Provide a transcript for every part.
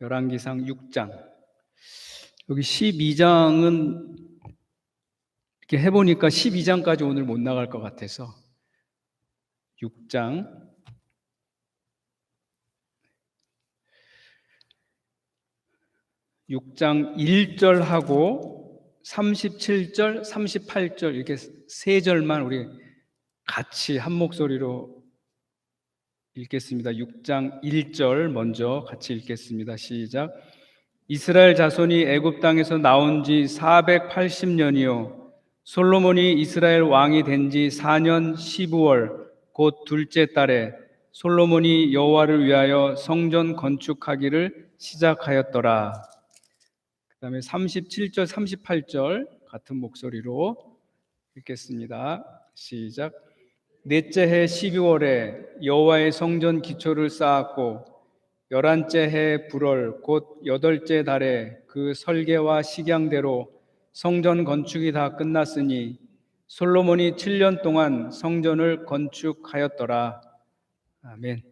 열왕기상 6장. 여기 12장은 이렇게 해보니까 12장까지 오늘 못 나갈 것 같아서 6장. 6장 1절하고 37절, 38절 이렇게 세 절만 우리 같이 한 목소리로 읽겠습니다. 6장 1절 먼저 같이 읽겠습니다. 시작. 이스라엘 자손이 애굽 땅에서 나온 지 480년이요 솔로몬이 이스라엘 왕이 된 지 4년 12월 곧 둘째 달에 솔로몬이 여호와를 위하여 성전 건축하기를 시작하였더라. 그 다음에 37절, 38절 같은 목소리로 읽겠습니다. 시작. 넷째 해 12월에 여호와의 성전 기초를 쌓았고 11째 해 불월 곧 8째 달에 그 설계와 식양대로 성전 건축이 다 끝났으니 솔로몬이 7년 동안 성전을 건축하였더라. 아멘.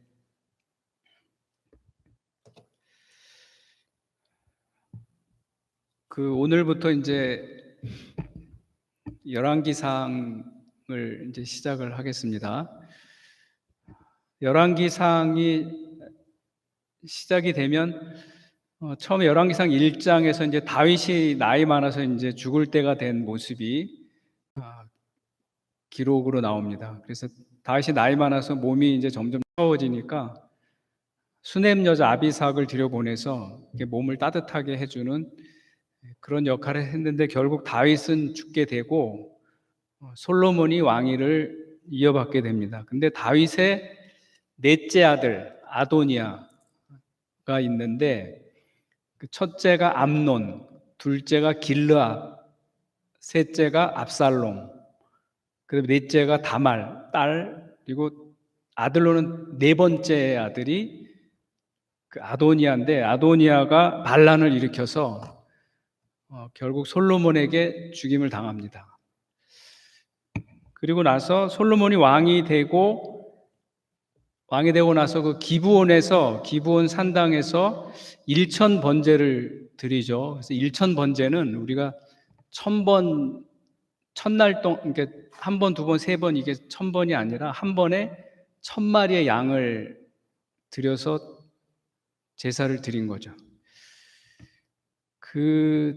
오늘부터 이제 열왕기상을 이제 시작을 하겠습니다. 열왕기상이 시작이 되면 처음에 열왕기상 1장에서 이제 다윗이 나이 많아서 이제 죽을 때가 된 모습이 기록으로 나옵니다. 그래서 다윗이 나이 많아서 몸이 이제 점점 추워지니까 수넴 여자 아비삭을 들여보내서 몸을 따뜻하게 해주는 그런 역할을 했는데 결국 다윗은 죽게 되고 솔로몬이 왕위를 이어받게 됩니다. 근데 다윗의 넷째 아들 아도니아가 있는데 그 첫째가 암논, 둘째가 길르압, 셋째가 압살롬, 그리고 넷째가 다말 딸, 그리고 아들로는 네 번째 아들이 그 아도니아인데 아도니아가 반란을 일으켜서 결국 솔로몬에게 죽임을 당합니다. 그리고 나서 솔로몬이 왕이 되고 나서 그 기브온 산당에서 일천 번제를 드리죠. 그래서 일천 번제는 우리가 1000번 첫날 동안 그러니까 한 번, 두 번, 세 번 이게 1000번이 아니라 한 번에 1000마리의 양을 드려서 제사를 드린 거죠. 그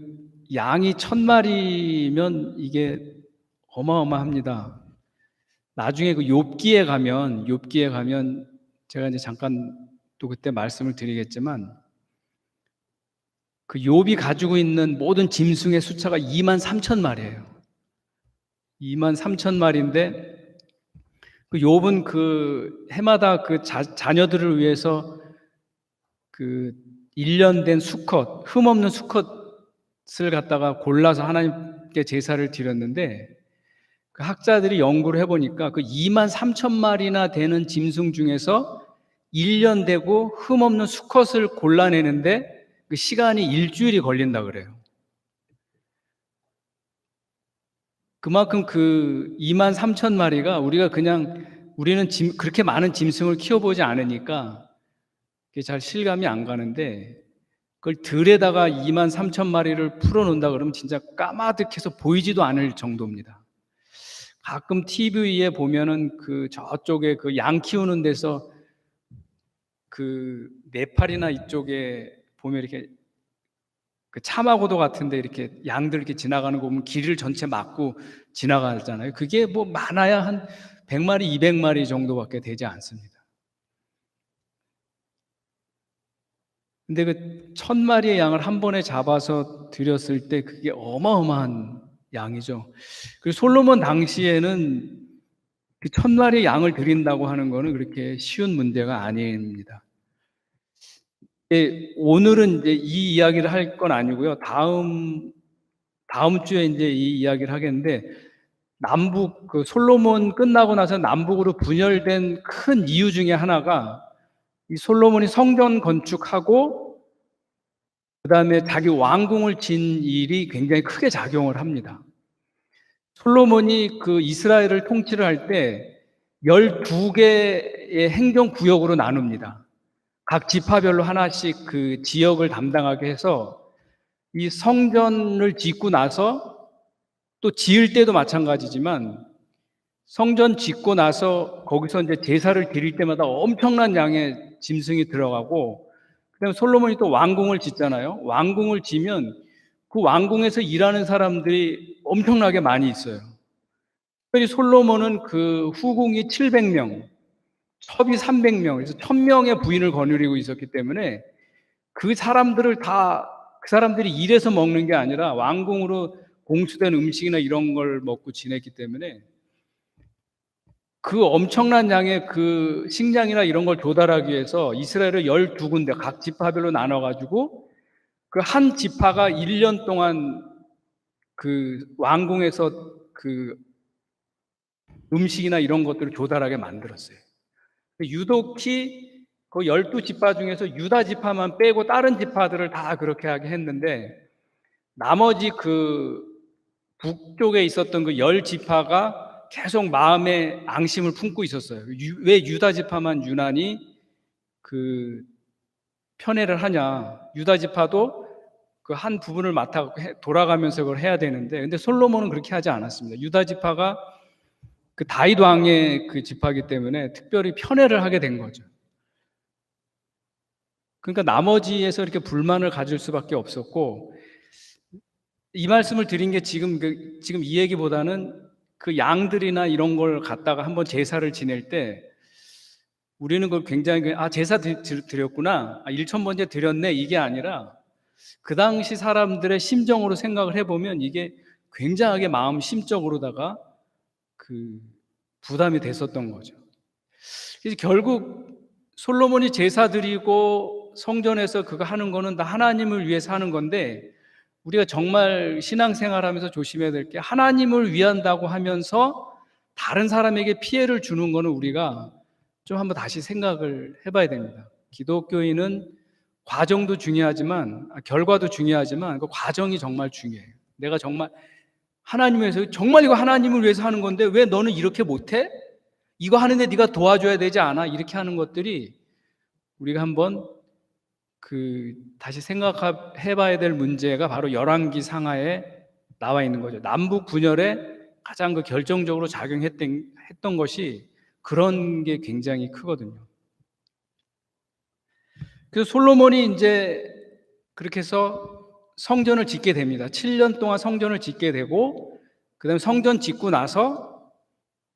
양이 1000마리면 이게 어마어마합니다. 나중에 그 욥기에 가면 제가 이제 잠깐 또 그때 말씀을 드리겠지만 그 욥이 가지고 있는 모든 짐승의 숫자가 23,000마리예요. 23,000마리인데 그 욥은 그 해마다 그 자녀들을 위해서 그 1년 된 수컷, 흠없는 수컷을 갖다가 골라서 하나님께 제사를 드렸는데 그 학자들이 연구를 해보니까 그 23,000마리나 되는 짐승 중에서 1년 되고 흠없는 수컷을 골라내는데 그 시간이 일주일이 걸린다 그래요. 그만큼 그 23,000마리가 우리는 그렇게 많은 짐승을 키워보지 않으니까 그게 잘 실감이 안 가는데 그걸 들에다가 23,000마리를 풀어놓는다 그러면 진짜 까마득해서 보이지도 않을 정도입니다. 가끔 TV에 보면은 그 저쪽에 그 양 키우는 데서 그 네팔이나 이쪽에 보면 이렇게 그 차마고도 같은데 이렇게 양들 이렇게 지나가는 거 보면 길을 전체 막고 지나가잖아요. 그게 뭐 많아야 한 100마리, 200마리 정도밖에 되지 않습니다. 근데 그 1000마리의 양을 한 번에 잡아서 드렸을 때 그게 어마어마한 양이죠. 그리고 솔로몬 당시에는 그 1000마리의 양을 드린다고 하는 거는 그렇게 쉬운 문제가 아닙니다. 오늘은 이제 이 이야기를 할 건 아니고요. 다음 주에 이제 이 이야기를 하겠는데 남북 그 솔로몬 끝나고 나서 남북으로 분열된 큰 이유 중에 하나가 이 솔로몬이 성전 건축하고 그다음에 자기 왕궁을 진 일이 굉장히 크게 작용을 합니다. 솔로몬이 그 이스라엘을 통치를 할 때 12개의 행정구역으로 나눕니다. 각 지파별로 하나씩 그 지역을 담당하게 해서 이 성전을 짓고 나서 또 지을 때도 마찬가지지만 성전 짓고 나서 거기서 이제 제사를 드릴 때마다 엄청난 양의 짐승이 들어가고 그다음에 솔로몬이 또 왕궁을 짓잖아요. 왕궁을 지면 그 왕궁에서 일하는 사람들이 엄청나게 많이 있어요. 특별히 솔로몬은 그 후궁이 700명, 첩이 300명, 그래서 1000명의 부인을 거느리고 있었기 때문에 그 사람들을 다 그 사람들이 일해서 먹는 게 아니라 왕궁으로 공수된 음식이나 이런 걸 먹고 지냈기 때문에 그 엄청난 양의 그 식량이나 이런 걸 조달하기 위해서 이스라엘을 12군데 각 지파별로 나눠 가지고 그 한 지파가 1년 동안 그 왕궁에서 그 음식이나 이런 것들을 조달하게 만들었어요. 유독히 그 12지파 중에서 유다 지파만 빼고 다른 지파들을 다 그렇게 하게 했는데 나머지 그 북쪽에 있었던 그 10지파가 계속 마음에 앙심을 품고 있었어요. 왜 유다 지파만 유난히 그 편애를 하냐. 유다 지파도 그 한 부분을 맡아 돌아가면서 그걸 해야 되는데 근데 솔로몬은 그렇게 하지 않았습니다. 유다 지파가 그 다윗 왕의 그 지파이기 때문에 특별히 편애를 하게 된 거죠. 그러니까 나머지에서 이렇게 불만을 가질 수밖에 없었고 이 말씀을 드린 게 지금 이 얘기보다는 그 양들이나 이런 걸 갖다가 한번 제사를 지낼 때 우리는 그걸 굉장히 제사 드렸구나, 1,000번째 드렸네 이게 아니라 그 당시 사람들의 심정으로 생각을 해보면 이게 굉장하게 마음 심적으로다가 그 부담이 됐었던 거죠. 그래서 결국 솔로몬이 제사 드리고 성전에서 그거 하는 거는 다 하나님을 위해서 하는 건데 우리가 정말 신앙생활하면서 조심해야 될 게 하나님을 위한다고 하면서 다른 사람에게 피해를 주는 거는 우리가 좀 한번 다시 생각을 해봐야 됩니다. 기독교인은 과정도 중요하지만 결과도 중요하지만 그 과정이 정말 중요해요. 내가 정말 하나님을 위해서 정말 이거 하나님을 위해서 하는 건데 왜 너는 이렇게 못해? 이거 하는데 네가 도와줘야 되지 않아? 이렇게 하는 것들이 우리가 한번 다시 생각해봐야 될 문제가 바로 열왕기 상하에 나와 있는 거죠. 남북 분열에 가장 결정적으로 작용했던 것이 그런 게 굉장히 크거든요. 그래서 솔로몬이 이제 그렇게 해서 성전을 짓게 됩니다. 7년 동안 성전을 짓게 되고 그다음에 성전 짓고 나서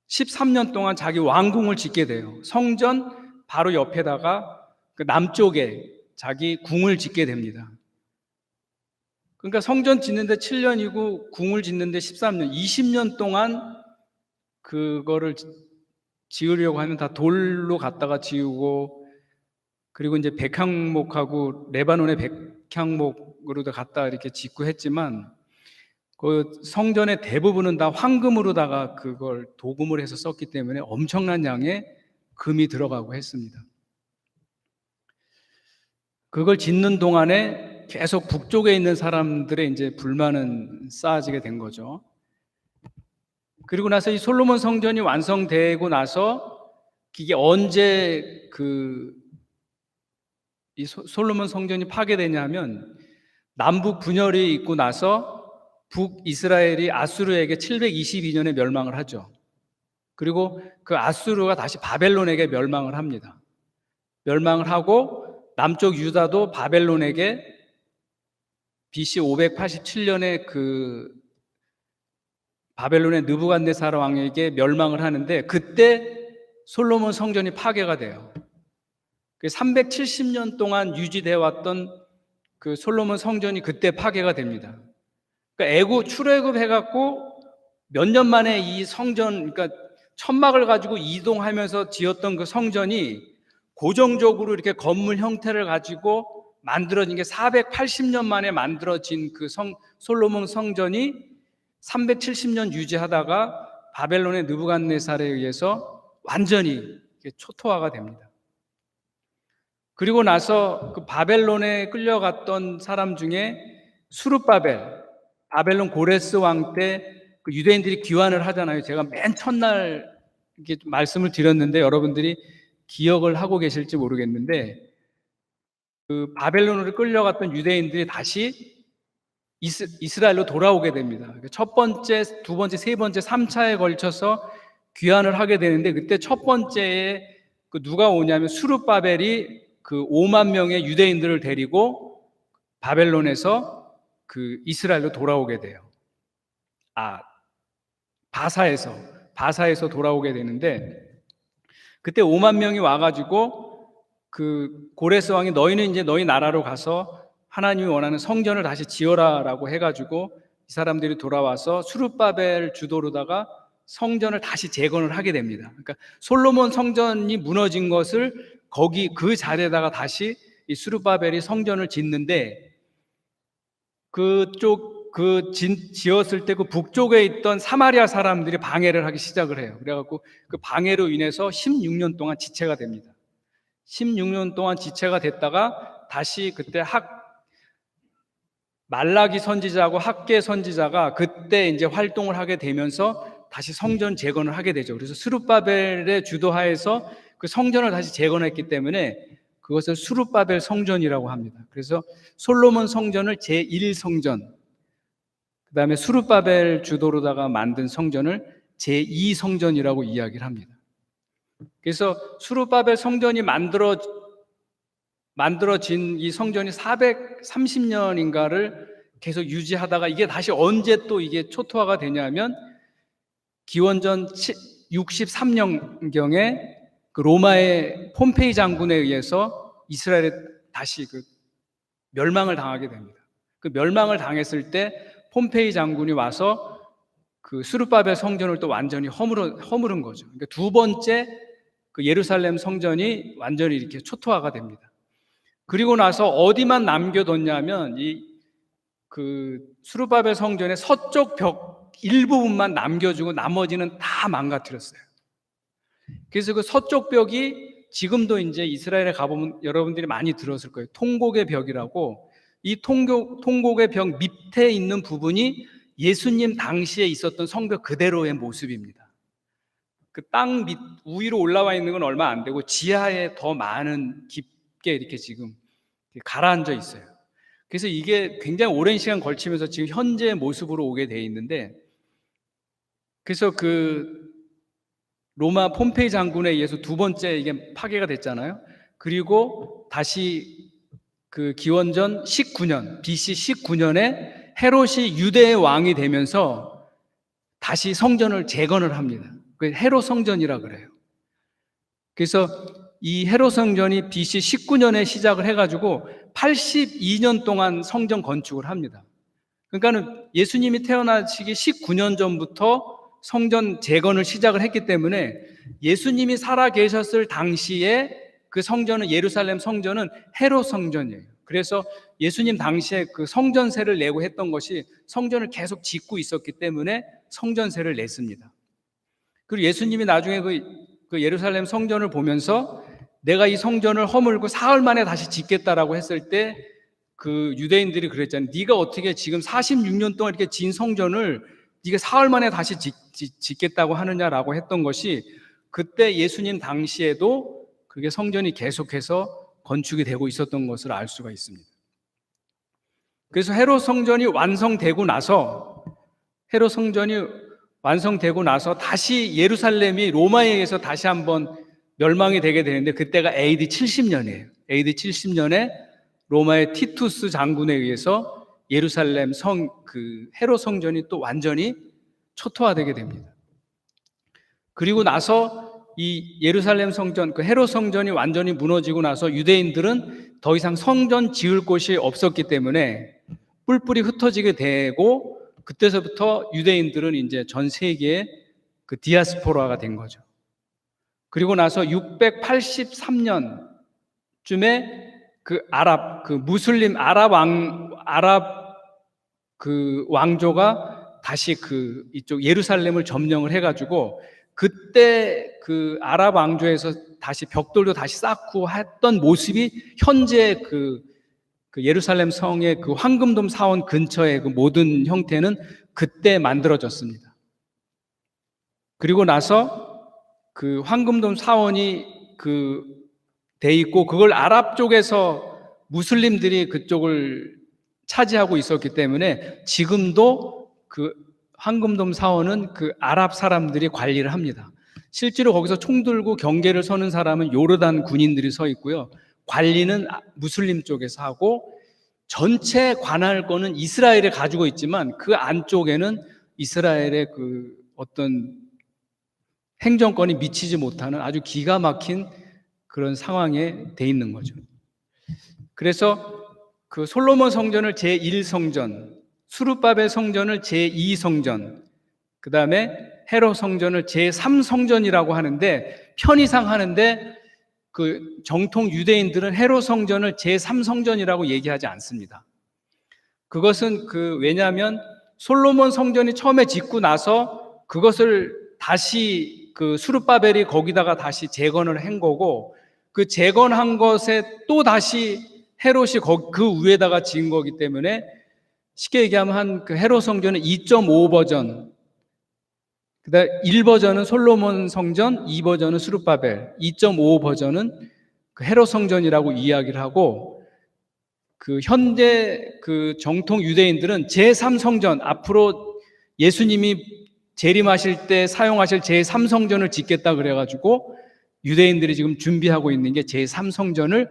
13년 동안 자기 왕궁을 짓게 돼요. 성전 바로 옆에다가 그 남쪽에 자기 궁을 짓게 됩니다. 그러니까 성전 짓는데 7년이고 궁을 짓는데 13년, 20년 동안 그거를 지으려고 하면 다 돌로 갖다가 지우고 그리고 이제 백향목하고 레바논의 백향목으로도 갖다 이렇게 짓고 했지만 그 성전의 대부분은 다 황금으로다가 그걸 도금을 해서 썼기 때문에 엄청난 양의 금이 들어가고 했습니다. 그걸 짓는 동안에 계속 북쪽에 있는 사람들의 이제 불만은 쌓아지게 된 거죠. 그리고 나서 이 솔로몬 성전이 완성되고 나서 이게 언제 이 솔로몬 성전이 파괴되냐면 남북 분열이 있고 나서 북이스라엘이 아수르에게 722년에 멸망을 하죠. 그리고 그 아수르가 다시 바벨론에게 멸망을 합니다. 멸망을 하고 남쪽 유다도 바벨론에게 BC 587년에 그 바벨론의 느부갓네살 왕에게 멸망을 하는데 그때 솔로몬 성전이 파괴가 돼요. 370년 동안 유지되어 왔던 그 솔로몬 성전이 그때 파괴가 됩니다. 그러니까 출애굽 해갖고 몇 년 만에 이 성전, 그러니까 천막을 가지고 이동하면서 지었던 그 성전이 고정적으로 이렇게 건물 형태를 가지고 만들어진 게 480년 만에 만들어진 그 솔로몬 성전이 370년 유지하다가 바벨론의 느부갓네살에 의해서 완전히 초토화가 됩니다. 그리고 나서 그 바벨론에 끌려갔던 사람 중에 수룹바벨, 바벨론 고레스 왕 때 그 유대인들이 귀환을 하잖아요. 제가 맨 첫날 이렇게 말씀을 드렸는데 여러분들이 기억을 하고 계실지 모르겠는데 그 바벨론으로 끌려갔던 유대인들이 다시 이스라엘로 돌아오게 됩니다. 첫 번째, 두 번째, 세 번째, 3차에 걸쳐서 귀환을 하게 되는데, 그때 첫 번째에 누가 오냐면 수룹바벨이 그 5만 명의 유대인들을 데리고 바벨론에서 그 이스라엘로 돌아오게 돼요. 바사에서 돌아오게 되는데, 그때 5만 명이 와가지고 그 고레스 왕이 너희는 이제 너희 나라로 가서 하나님이 원하는 성전을 다시 지어라라고 해가지고 이 사람들이 돌아와서 수룹바벨 주도로다가 성전을 다시 재건을 하게 됩니다. 그러니까 솔로몬 성전이 무너진 것을 거기 그 자리에다가 다시 이 수룹바벨이 성전을 짓는데, 지었을 때 그 북쪽에 있던 사마리아 사람들이 방해를 하기 시작을 해요. 그래갖고 그 방해로 인해서 16년 동안 지체가 됩니다. 16년 동안 지체가 됐다가 다시 그때 말라기 선지자하고 학개 선지자가 그때 이제 활동을 하게 되면서 다시 성전 재건을 하게 되죠. 그래서 스룹바벨의 주도하에서 그 성전을 다시 재건했기 때문에 그것을 스룹바벨 성전이라고 합니다. 그래서 솔로몬 성전을 제1성전, 그 다음에 스룹바벨 주도로다가 만든 성전을 제2성전이라고 이야기를 합니다. 그래서 스룹바벨 성전이 만들어진 이 성전이 430년인가를 계속 유지하다가 이게 다시 언제 또 이게 초토화가 되냐면 기원전 63년경에 그 로마의 폼페이 장군에 의해서 이스라엘에 다시 그 멸망을 당하게 됩니다. 그 멸망을 당했을 때 폼페이 장군이 와서 그 스룹바벨 성전을 또 완전히 허물은 거죠. 그러니까 두 번째 그 예루살렘 성전이 완전히 이렇게 초토화가 됩니다. 그리고 나서 어디만 남겨뒀냐면 그 스룹바벨 성전의 서쪽 벽 일부분만 남겨주고 나머지는 다 망가뜨렸어요. 그래서 그 서쪽 벽이 지금도 이제 이스라엘에 가보면 여러분들이 많이 들었을 거예요. 통곡의 벽이라고. 이 통곡의 벽 밑에 있는 부분이 예수님 당시에 있었던 성벽 그대로의 모습입니다. 그 땅 밑 위로 올라와 있는 건 얼마 안 되고 지하에 더 많은 깊게 이렇게 지금 가라앉아 있어요. 그래서 이게 굉장히 오랜 시간 걸치면서 지금 현재의 모습으로 오게 돼 있는데, 그래서 그 로마 폼페이 장군에 의해서 두 번째 이게 파괴가 됐잖아요. 그리고 다시 그 기원전 19년, BC 19년에 헤롯이 유대의 왕이 되면서 다시 성전을 재건을 합니다. 그 헤롯 성전이라 그래요. 그래서 이 헤롯 성전이 BC 19년에 시작을 해가지고 82년 동안 성전 건축을 합니다. 그러니까는 예수님이 태어나시기 19년 전부터 성전 재건을 시작을 했기 때문에 예수님이 살아 계셨을 당시에 그 성전은, 예루살렘 성전은 헤롯 성전이에요. 그래서 예수님 당시에 그 성전세를 내고 했던 것이 성전을 계속 짓고 있었기 때문에 성전세를 냈습니다. 그리고 예수님이 나중에 그 예루살렘 성전을 보면서 내가 이 성전을 허물고 사흘 만에 다시 짓겠다라고 했을 때 그 유대인들이 그랬잖아요. 네가 어떻게 지금 46년 동안 이렇게 진 성전을 네가 사흘 만에 다시 짓겠다고 하느냐라고 했던 것이, 그때 예수님 당시에도 그게 성전이 계속해서 건축이 되고 있었던 것을 알 수가 있습니다. 그래서 헤롯 성전이 완성되고 나서 다시 예루살렘이 로마에 의해서 다시 한번 멸망이 되게 되는데, 그때가 AD 70년이에요. AD 70년에 로마의 티투스 장군에 의해서 예루살렘 헤롯 성전이 또 완전히 초토화되게 됩니다. 그리고 나서 이 예루살렘 성전, 그 헤롯 성전이 완전히 무너지고 나서 유대인들은 더 이상 성전 지을 곳이 없었기 때문에 뿔뿔이 흩어지게 되고, 그때서부터 유대인들은 이제 전 세계에 그 디아스포라가 된 거죠. 그리고 나서 683년쯤에 무슬림 아랍 왕조가 다시 이쪽 예루살렘을 점령을 해가지고, 그때 그 아랍 왕조에서 다시 벽돌도 다시 쌓고 했던 모습이 현재 그 예루살렘 성의 그 황금돔 사원 근처의 그 모든 형태는 그때 만들어졌습니다. 그리고 나서 그 황금돔 사원이 돼 있고, 그걸 아랍 쪽에서 무슬림들이 그쪽을 차지하고 있었기 때문에 지금도 그 황금돔 사원은 그 아랍 사람들이 관리를 합니다. 실제로 거기서 총 들고 경계를 서는 사람은 요르단 군인들이 서 있고요. 관리는 무슬림 쪽에서 하고 전체 관할권은 이스라엘에 가지고 있지만 그 안쪽에는 이스라엘의 그 어떤 행정권이 미치지 못하는 아주 기가 막힌 그런 상황에 돼 있는 거죠. 그래서 그 솔로몬 성전을 제1성전, 수르바벨 성전을 제2성전, 그 다음에 헤롯 성전을 제3성전이라고 하는데 편의상 하는데 그 정통 유대인들은 헤롯 성전을 제3성전이라고 얘기하지 않습니다. 그것은 왜냐하면 솔로몬 성전이 처음에 짓고 나서 그것을 다시 그 수르바벨이 거기다가 다시 재건을 한 거고 그 재건한 것에 또 다시 헤롯이 그 위에다가 지은 거기 때문에 쉽게 얘기하면 그 헤롯 성전은 2.5 버전, 그다음 1버전은 솔로몬 성전, 2버전은 수르바벨, 2.5 버전은 그 헤롯 성전이라고 이야기를 하고 그 현재 그 정통 유대인들은 제3성전, 앞으로 예수님이 재림하실 때 사용하실 제3성전을 짓겠다 그래가지고 유대인들이 지금 준비하고 있는 게 제3성전을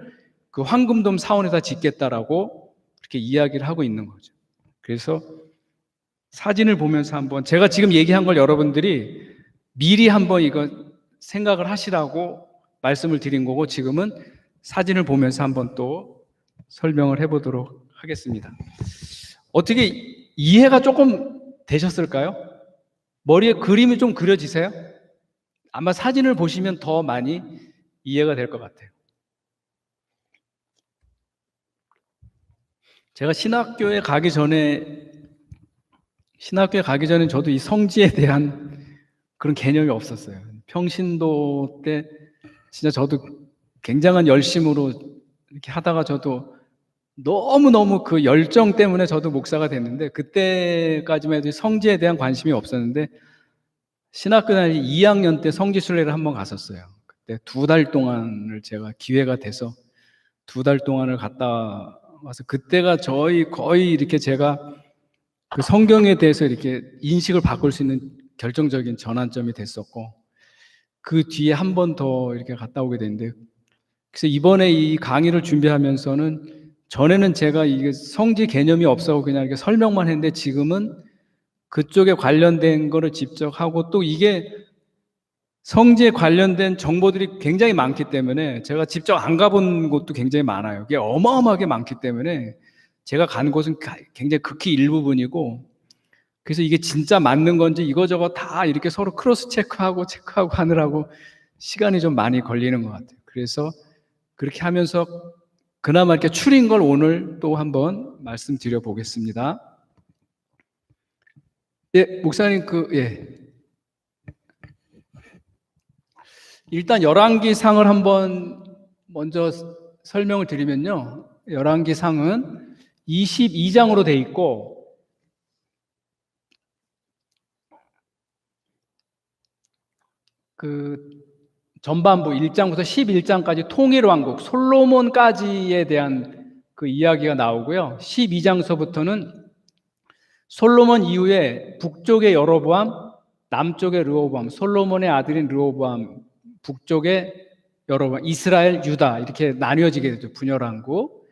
그 황금돔 사원에다 짓겠다라고 그렇게 이야기를 하고 있는 거죠. 그래서 사진을 보면서 한번 제가 지금 얘기한 걸 여러분들이 미리 한번 이거 생각을 하시라고 말씀을 드린 거고 지금은 사진을 보면서 한번 또 설명을 해보도록 하겠습니다. 어떻게 이해가 조금 되셨을까요? 머리에 그림이 좀 그려지세요? 아마 사진을 보시면 더 많이 이해가 될 것 같아요. 제가 신학교에 가기 전에 저도 이 성지에 대한 그런 개념이 없었어요. 평신도 때 진짜 저도 굉장한 열심으로 이렇게 하다가 저도 너무너무 그 열정 때문에 저도 목사가 됐는데 그때까지만 해도 성지에 대한 관심이 없었는데 신학교 다닐 2학년 때 성지순례를 한번 갔었어요. 그때 2달 동안을 제가 기회가 돼서 2달 동안을 갔다 와서 그때가 거의 이렇게 제가 그 성경에 대해서 이렇게 인식을 바꿀 수 있는 결정적인 전환점이 됐었고 그 뒤에 한 번 더 이렇게 갔다 오게 됐는데 그래서 이번에 이 강의를 준비하면서는 전에는 제가 이게 성지 개념이 없어서 그냥 이렇게 설명만 했는데 지금은 그쪽에 관련된 거를 직접 하고 또 이게 성지에 관련된 정보들이 굉장히 많기 때문에 제가 직접 안 가본 곳도 굉장히 많아요. 이게 어마어마하게 많기 때문에 제가 가는 곳은 굉장히 극히 일부분이고 그래서 이게 진짜 맞는 건지 이거저거 다 이렇게 서로 크로스 체크하고 하느라고 시간이 좀 많이 걸리는 것 같아요. 그래서 그렇게 하면서 그나마 이렇게 추린 걸 오늘 또 한번 말씀드려 보겠습니다. 예, 목사님 일단 열왕기상을 한번 먼저 설명을 드리면요. 열왕기상은 22장으로 돼 있고 그 전반부 1장부터 11장까지 통일왕국 솔로몬까지에 대한 그 이야기가 나오고요. 12장서부터는 솔로몬 이후에 북쪽의 여로보암, 남쪽의 르호보암, 솔로몬의 아들인 르호보암, 북쪽의 여로보암, 이스라엘, 유다 이렇게 나뉘어지게 되죠. 분열왕국.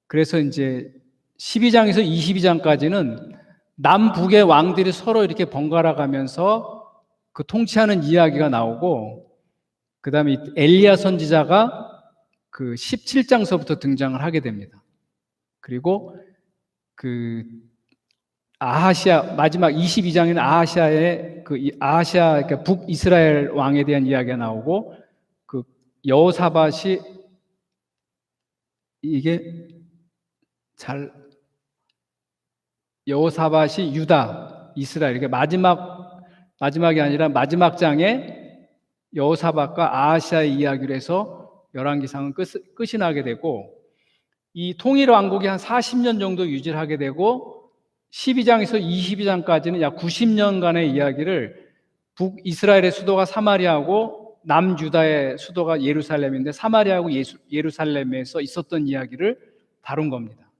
그래서 이제 12장에서 22장까지는 남북의 왕들이 서로 이렇게 번갈아 가면서 그 통치하는 이야기가 나오고 그 다음에 엘리야 선지자가 그 17장서부터 등장을 하게 됩니다. 그리고 그 아하시아 마지막 22장에는 아하시아의 그러니까 북이스라엘 왕에 대한 이야기가 나오고 그 여호사밧이 여호사밧이 유다, 이스라엘 이게 마지막이 아니라 마지막 장에 여호사밧과 아하시아의 이야기를 해서 열왕기상은 끝이 나게 되고 이 통일 왕국이 한 40년 정도 유지를 하게 되고 12장에서 22장까지는 약 90년간의 이야기를 북이스라엘의 수도가 사마리아고 남유다의 수도가 예루살렘인데 사마리아하고 예루살렘에서 있었던 이야기를 다룬 겁니다.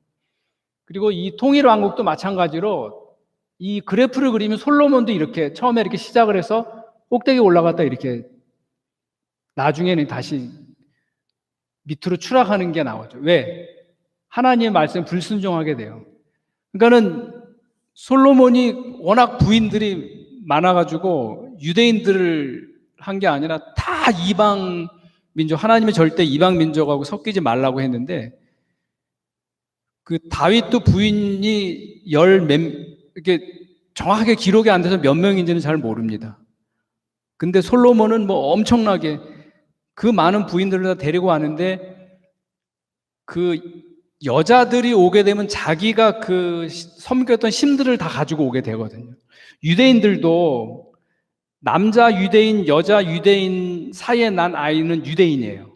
그리고 이 통일왕국도 마찬가지로 이 그래프를 그리면 솔로몬도 이렇게 처음에 이렇게 시작을 해서 꼭대기 올라갔다 이렇게 나중에는 다시 밑으로 추락하는 게 나오죠. 왜? 하나님의 말씀에 불순종하게 돼요. 그러니까는 솔로몬이 워낙 부인들이 많아가지고 유대인들을 한 게 아니라 다 이방 민족, 하나님의 절대 이방 민족하고 섞이지 말라고 했는데 그 다윗도 부인이 이렇게 정확하게 기록이 안 돼서 몇 명인지는 잘 모릅니다. 근데 솔로몬은 뭐 엄청나게 그 많은 부인들을 다 데리고 왔는데 그 여자들이 오게 되면 자기가 그 섬겼던 신들을 다 가지고 오게 되거든요. 유대인들도 남자 유대인, 여자 유대인 사이에 난 아이는 유대인이에요.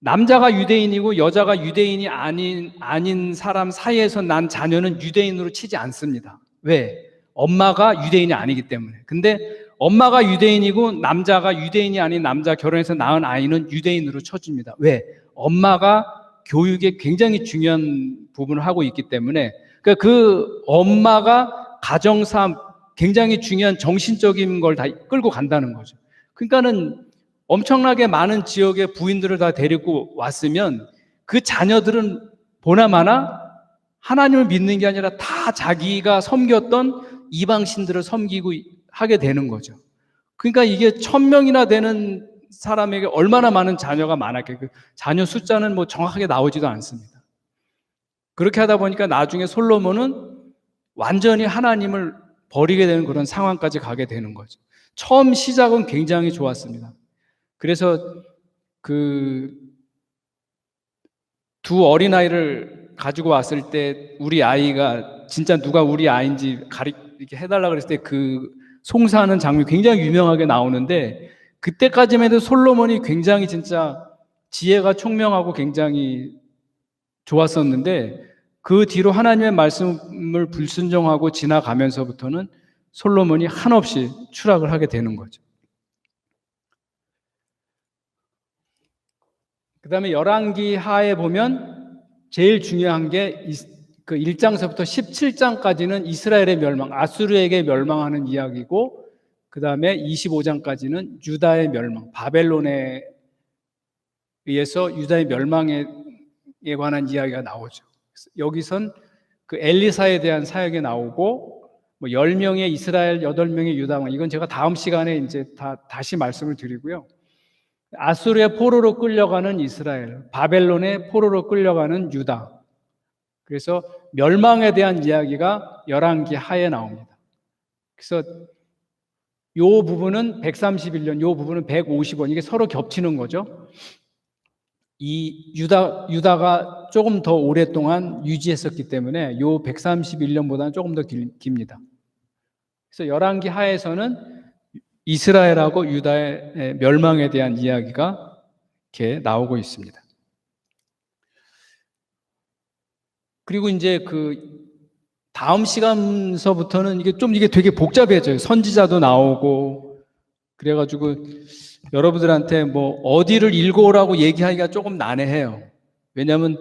남자가 유대인이고 여자가 유대인이 아닌 사람 사이에서 난 자녀는 유대인으로 치지 않습니다. 왜? 엄마가 유대인이 아니기 때문에. 근데 엄마가 유대인이고 남자가 유대인이 아닌 남자 결혼해서 낳은 아이는 유대인으로 쳐줍니다. 왜? 엄마가 교육에 굉장히 중요한 부분을 하고 있기 때문에 그러니까 그 엄마가 가정사 굉장히 중요한 정신적인 걸 다 끌고 간다는 거죠. 그러니까는 엄청나게 많은 지역의 부인들을 다 데리고 왔으면 그 자녀들은 보나마나 하나님을 믿는 게 아니라 다 자기가 섬겼던 이방신들을 섬기고 하게 되는 거죠. 그러니까 이게 1000명이나 되는 사람에게 얼마나 많은 자녀가 많았게 그 자녀 숫자는 뭐 정확하게 나오지도 않습니다. 그렇게 하다 보니까 나중에 솔로몬은 완전히 하나님을 버리게 되는 그런 상황까지 가게 되는 거죠. 처음 시작은 굉장히 좋았습니다. 그래서 그 두 어린아이를 가지고 왔을 때 우리 아이가 진짜 누가 우리 아이인지 이렇게 해달라 그랬을 때 그 송사하는 장면이 굉장히 유명하게 나오는데 그때까지만 해도 솔로몬이 굉장히 진짜 지혜가 총명하고 굉장히 좋았었는데 그 뒤로 하나님의 말씀을 불순종하고 지나가면서부터는 솔로몬이 한없이 추락을 하게 되는 거죠. 그 다음에 열왕기 하에 보면 제일 중요한 게 그 1장서부터 17장까지는 이스라엘의 멸망, 아수르에게 멸망하는 이야기고 그 다음에 25장까지는 유다의 멸망, 바벨론에 의해서 유다의 멸망에 관한 이야기가 나오죠. 여기선 그 엘리사에 대한 사역이 나오고 뭐 10명의 이스라엘, 8명의 유다, 이건 제가 다음 시간에 이제 다시 말씀을 드리고요. 아수르의 포로로 끌려가는 이스라엘, 바벨론의 포로로 끌려가는 유다. 그래서 멸망에 대한 이야기가 열왕기 하에 나옵니다. 그래서 요 부분은 131년, 요 부분은 150원, 이게 서로 겹치는 거죠. 이 유다가 조금 더 오랫동안 유지했었기 때문에 요 131년보다는 조금 더 깁니다. 그래서 열왕기 하에서는 이스라엘하고 유다의 멸망에 대한 이야기가 이렇게 나오고 있습니다. 그리고 이제 그 다음 시간서부터는 이게 되게 복잡해져요. 선지자도 나오고 그래가지고 여러분들한테 뭐 어디를 읽어오라고 얘기하기가 조금 난해해요. 왜냐하면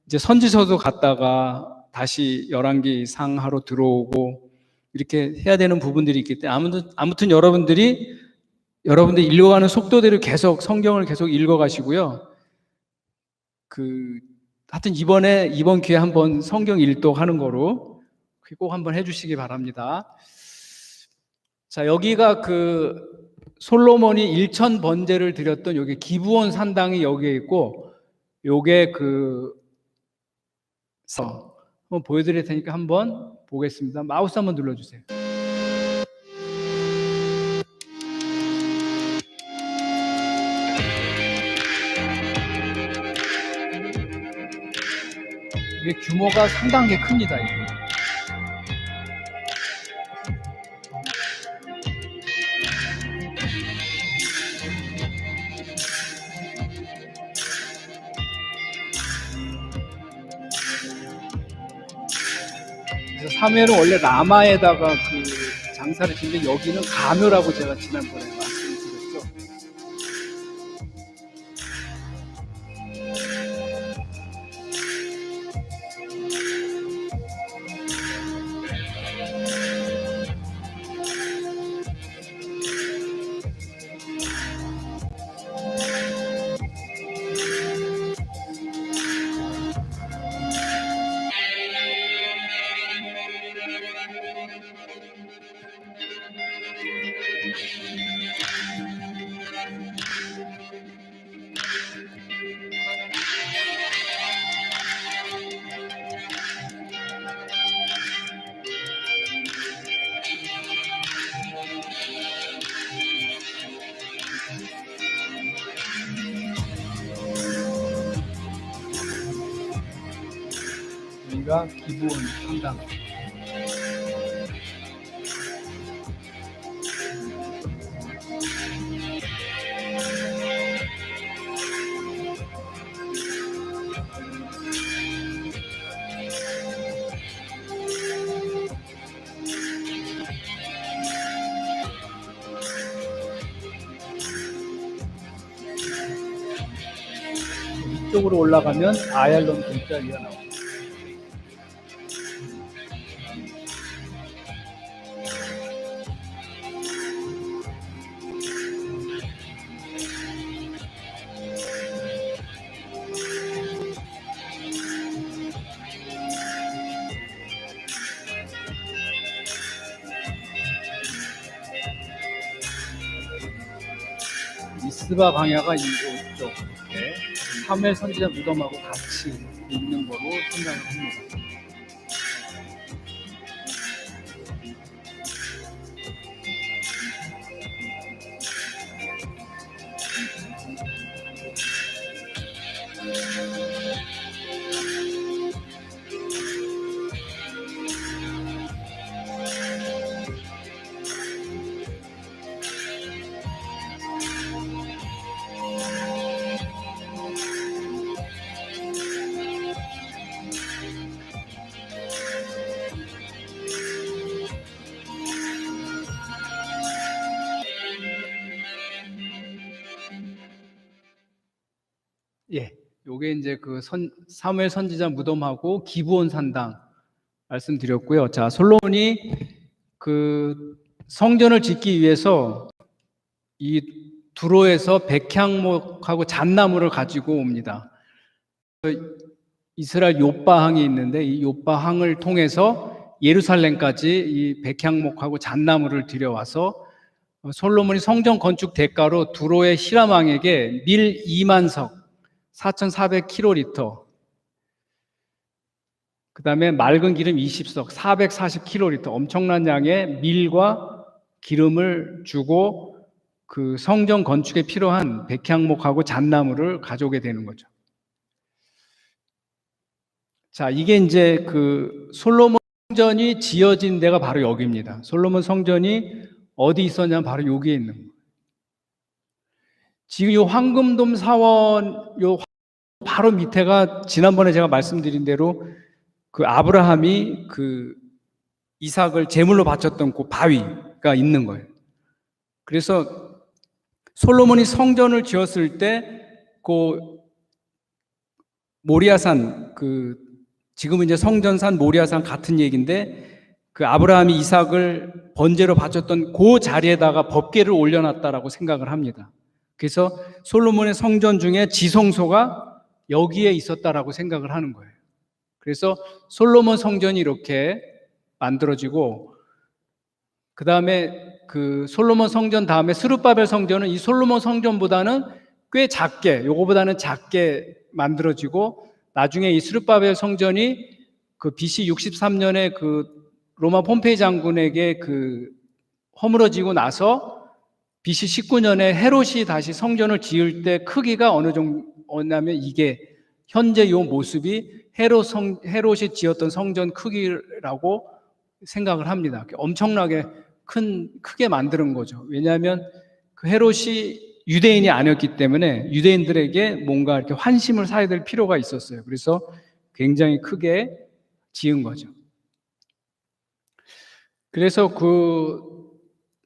이제 선지서도 갔다가 다시 열왕기 상하로 들어오고 이렇게 해야 되는 부분들이 있기 때문에 아무튼 여러분들이 읽어가는 속도대로 계속 성경을 계속 읽어가시고요. 하여튼 이번 기회에 한번 성경 일독하는 거로 꼭 한번 해주시기 바랍니다. 자, 여기가 그 솔로몬이 1000 번제를 드렸던 여기 기브온 산당이 여기에 있고, 요게 한번 보여드릴 테니까 한번 보겠습니다. 마우스 한번 눌러주세요. 이게 규모가 상당히 큽니다. 이게. 그래서 사무엘은 원래 라마에다가 그 장사를 짓는데 여기는 가묘라고 제가 지난번에 말씀드렸죠. 여기가 기본 상당. 이쪽으로 올라가면 아얄론 돗자리가 나옵니다. 미스바 광야가 이쪽 사무엘 선지자 무덤하고 같이 있는 거로 생각을 합니다. 예, 요게 이제 그 사무엘 선지자 무덤하고 기브온 산당 말씀드렸고요. 자, 솔로몬이 그 성전을 짓기 위해서 이 두로에서 백향목하고 잣나무를 가지고 옵니다. 이스라엘 욥바항이 있는데 이 욥바항을 통해서 예루살렘까지 이 백향목하고 잣나무를 들여와서 솔로몬이 성전 건축 대가로 두로의 히람 왕에게 밀 2만 석 4,400kl, 그 다음에 맑은 기름 20석 440kl, 엄청난 양의 밀과 기름을 주고 그 성전 건축에 필요한 백향목하고 잣나무를 가져오게 되는 거죠. 자, 이게 이제 그 솔로몬 성전이 지어진 데가 바로 여기입니다. 솔로몬 성전이 어디 있었냐면 바로 여기에 있는 거예요. 지금 이 황금돔 사원 요 바로 밑에가 지난번에 제가 말씀드린 대로 그 아브라함이 그 이삭을 제물로 바쳤던 그 바위가 있는 거예요. 그래서 솔로몬이 성전을 지었을 때 그 모리아산, 그 지금은 이제 성전산 모리아산 같은 얘기인데 그 아브라함이 이삭을 번제로 바쳤던 그 자리에다가 법궤를 올려놨다라고 생각을 합니다. 그래서 솔로몬의 성전 중에 지성소가 여기에 있었다라고 생각을 하는 거예요. 그래서 솔로몬 성전이 이렇게 만들어지고, 그 다음에 그 솔로몬 성전 다음에 스룹바벨 성전은 이 솔로몬 성전보다는 꽤 작게, 요거보다는 작게 만들어지고, 나중에 이 스룹바벨 성전이 그 BC 63년에 그 로마 폼페이 장군에게 그 허물어지고 나서 BC 19년에 헤롯이 다시 성전을 지을 때 크기가 어느 정도냐면 이게 현재 요 모습이 헤롯이 지었던 성전 크기라고 생각을 합니다. 엄청나게 크게 만드는 거죠. 왜냐하면 그 헤롯이 유대인이 아니었기 때문에 유대인들에게 뭔가 이렇게 환심을 사야 될 필요가 있었어요. 그래서 굉장히 크게 지은 거죠. 그래서 그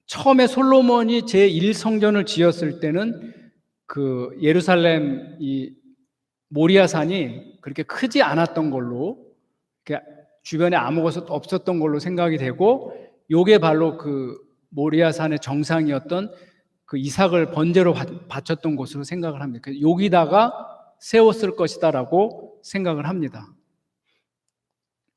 처음에 솔로몬이 제1성전을 지었을 때는 그 예루살렘 이 모리아산이 그렇게 크지 않았던 걸로, 주변에 아무것도 없었던 걸로 생각이 되고, 요게 바로 그 모리아산의 정상이었던 그 이삭을 번제로 바쳤던 곳으로 생각을 합니다. 여기다가 세웠을 것이다라고 생각을 합니다.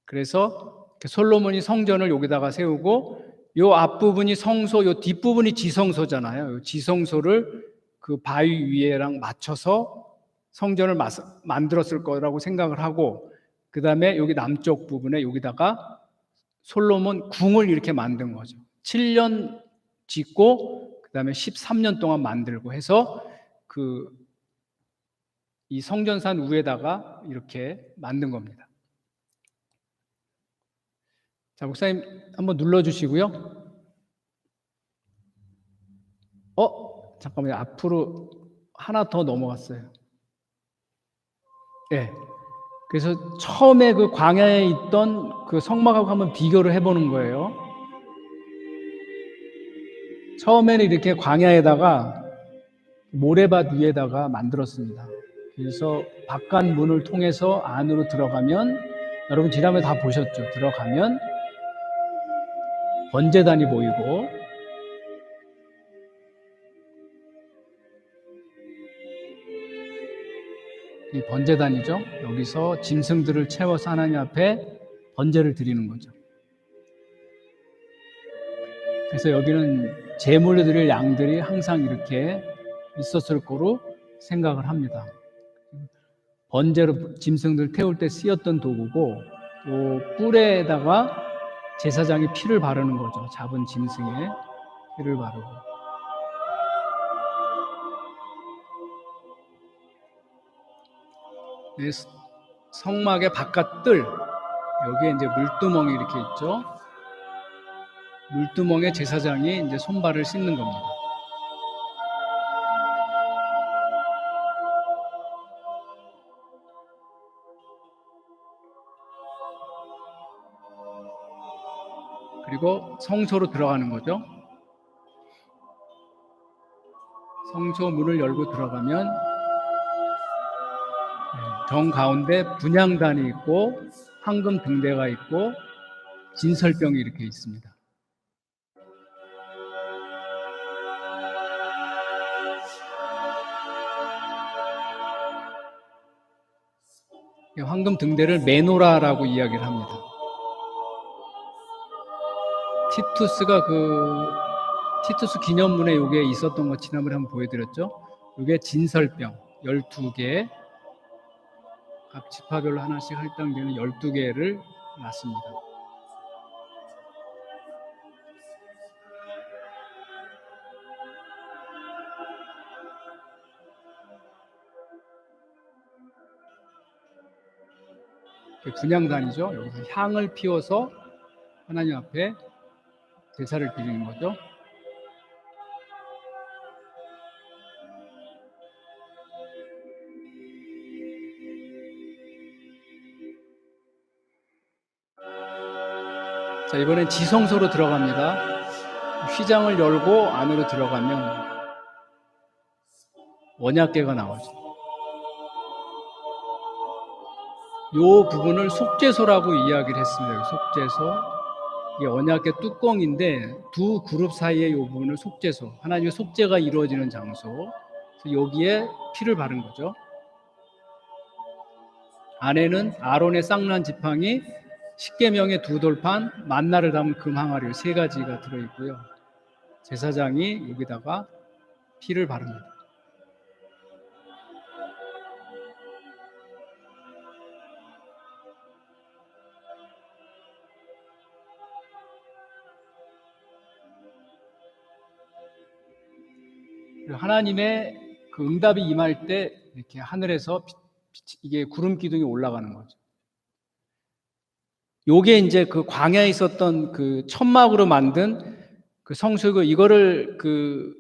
그래서 솔로몬이 성전을 여기다가 세우고, 요 앞부분이 성소, 요 뒷부분이 지성소잖아요. 요 지성소를 그 바위 위에랑 맞춰서 성전을 만들었을 거라고 생각을 하고, 그 다음에 여기 남쪽 부분에 여기다가 솔로몬 궁을 이렇게 만든 거죠. 7년 짓고 그 다음에 13년 동안 만들고 해서 이 성전산 위에다가 이렇게 만든 겁니다. 자, 목사님 한번 눌러주시고요. 잠깐만요. 앞으로 하나 더 넘어갔어요. 네. 그래서 처음에 그 광야에 있던 그 성막하고 한번 비교를 해보는 거예요. 처음에는 이렇게 광야에다가 모래밭 위에다가 만들었습니다. 그래서 바깥 문을 통해서 안으로 들어가면, 여러분 지난번에 다 보셨죠? 들어가면 번제단이 보이고, 이 번제단이죠. 여기서 짐승들을 채워서 하나님 앞에 번제를 드리는 거죠. 그래서 여기는 제물을 드릴 양들이 항상 이렇게 있었을 거로 생각을 합니다. 번제로 짐승들 태울 때 쓰였던 도구고, 또 뿔에다가 제사장이 피를 바르는 거죠. 잡은 짐승에 피를 바르고. 성막의 바깥 뜰, 여기에 이제 물두멍이 이렇게 있죠. 물두멍에 제사장이 이제 손발을 씻는 겁니다. 그리고 성소로 들어가는 거죠. 성소 문을 열고 들어가면 정 가운데 분향단이 있고 황금 등대가 있고 진설병이 이렇게 있습니다. 황금 등대를 메노라라고 이야기를 합니다. 티투스 기념문에 이게 있었던 거 지난번에 한번 보여드렸죠. 이게 진설병 12개, 각 지파별로 하나씩 할당되는 12개를 놨습니다. 분향단이죠. 여기서 향을 피워서 하나님 앞에 제사를 드리는 거죠. 자, 이번엔 지성소로 들어갑니다. 휘장을 열고 안으로 들어가면 언약궤가 나오죠. 이 부분을 속죄소라고 이야기를 했습니다. 속죄소. 이게 언약궤 뚜껑인데 두 그룹 사이에 이 부분을 속죄소, 하나님의 속죄가 이루어지는 장소. 그래서 여기에 피를 바른 거죠. 안에는 아론의 쌍난 지팡이, 십계명의 두 돌판, 만나를 담은 금 항아리 세 가지가 들어있고요. 제사장이 여기다가 피를 바릅니다. 하나님의 그 응답이 임할 때 이렇게 하늘에서 이게 구름 기둥이 올라가는 거죠. 요게 이제 그 광야에 있었던 그 천막으로 만든 그 성소고, 이거를 그